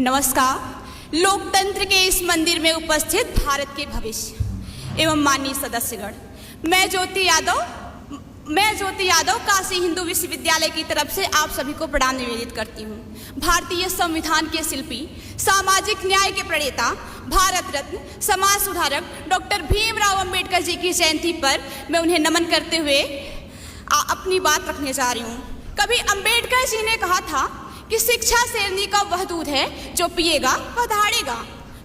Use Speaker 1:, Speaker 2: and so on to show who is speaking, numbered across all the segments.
Speaker 1: नमस्कार। लोकतंत्र के इस मंदिर में उपस्थित भारत के भविष्य एवं माननीय सदस्यगण, मैं ज्योति यादव काशी हिंदू विश्वविद्यालय की तरफ से आप सभी को प्रणाम निवेदित करती हूँ। भारतीय संविधान के शिल्पी, सामाजिक न्याय के प्रणेता, भारत रत्न, समाज सुधारक डॉक्टर भीमराव अंबेडकर जी की जयंती पर मैं उन्हें नमन करते हुए अपनी बात रखने जा रही हूँ। कभी अंबेडकर जी ने कहा था कि शिक्षा शेरनी का वह दूध है जो पिएगा वह दहाड़ेगा,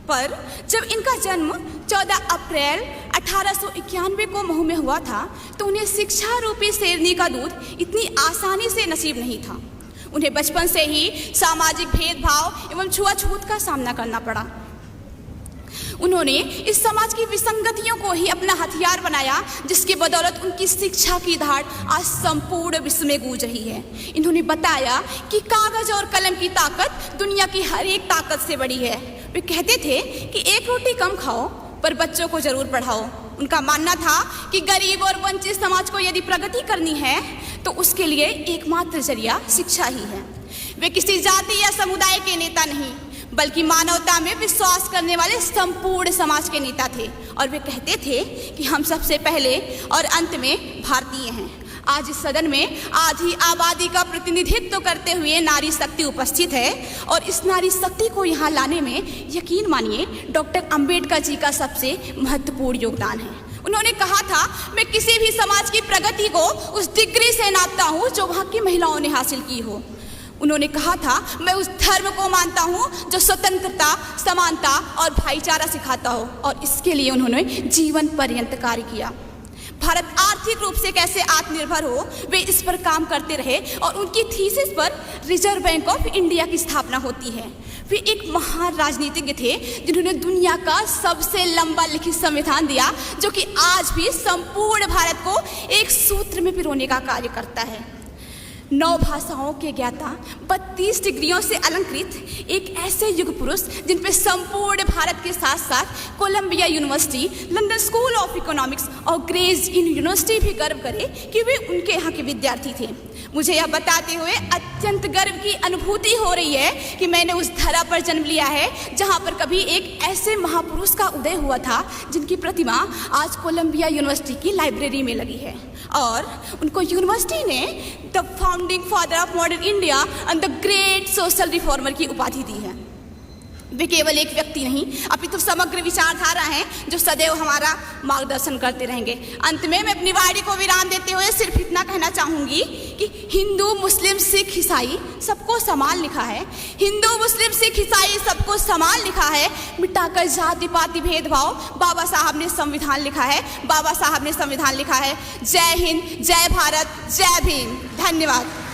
Speaker 1: पर जब इनका जन्म 14 अप्रैल 1891 को महू में हुआ था तो उन्हें शिक्षा रूपी शेरनी का दूध इतनी आसानी से नसीब नहीं था। उन्हें बचपन से ही सामाजिक भेदभाव एवं छुआछूत का सामना करना पड़ा। उन्होंने इस समाज की विसंगतियों को ही अपना हथियार बनाया, जिसकी बदौलत उनकी शिक्षा की धार आज संपूर्ण विश्व में गूंज रही है। इन्होंने बताया कि कागज और कलम की ताकत दुनिया की हर एक ताकत से बड़ी है। वे कहते थे कि एक रोटी कम खाओ पर बच्चों को जरूर पढ़ाओ। उनका मानना था कि गरीब और वंचित समाज को यदि प्रगति करनी है तो उसके लिए एकमात्र जरिया शिक्षा ही है। वे किसी जाति या समुदाय के नेता नहीं बल्कि मानवता में विश्वास करने वाले संपूर्ण समाज के नेता थे, और वे कहते थे कि हम सबसे पहले और अंत में भारतीय हैं। आज इस सदन में आधी आबादी का प्रतिनिधित्व करते हुए नारी शक्ति उपस्थित है, और इस नारी शक्ति को यहाँ लाने में यकीन मानिए डॉक्टर अंबेडकर जी का सबसे महत्वपूर्ण योगदान है। उन्होंने कहा था, मैं किसी भी समाज की प्रगति को उस डिग्री से नापता हूँ जो वहाँ की महिलाओं ने हासिल की हो। उन्होंने कहा था, मैं उस धर्म को मानता हूँ जो स्वतंत्रता, समानता और भाईचारा सिखाता हो, और इसके लिए उन्होंने जीवन पर्यंत कार्य किया। भारत आर्थिक रूप से कैसे आत्मनिर्भर हो, वे इस पर काम करते रहे, और उनकी थीसिस पर रिजर्व बैंक ऑफ इंडिया की स्थापना होती है। वे एक महान राजनीतिज्ञ थे जिन्होंने दुनिया का सबसे लंबा लिखित संविधान दिया, जो कि आज भी संपूर्ण भारत को एक सूत्र में पिरोने का कार्य करता है। 9 भाषाओं के ज्ञाता, 32 डिग्रियों से अलंकृत एक ऐसे युग पुरुष जिन पे संपूर्ण भारत के साथ साथ Columbia university, London school of economics और ग्रेज यूनिवर्सिटी भी गर्व करे कि वे उनके यहाँ के विद्यार्थी थे। मुझे यह बताते हुए अत्यंत गर्व की अनुभूति हो रही है कि मैंने उस धरा पर जन्म लिया है जहाँ पर कभी एक ऐसे महापुरुष का उदय हुआ था जिनकी प्रतिमा आज कोलंबिया यूनिवर्सिटी की लाइब्रेरी में लगी है, और उनको यूनिवर्सिटी ने the founding father of modern India and the great social reformer की उपाधि दी है। वे केवल एक व्यक्ति नहीं अपितु समग्र विचारधारा हैं जो सदैव हमारा मार्गदर्शन करते रहेंगे। अंत में मैं अपनी वाणी को विराम देते हुए सिर्फ इतना कहना चाहूँगी कि हिंदू, मुस्लिम, सिख, ईसाई सबको समान लिखा है। हिंदू, मुस्लिम, सिख, ईसाई सबको समान लिखा है। मिटाकर जाति पाति भेदभाव बाबा साहब ने संविधान लिखा है। बाबा साहब ने संविधान लिखा है। जय हिंद, जय भारत, जय भीम। धन्यवाद।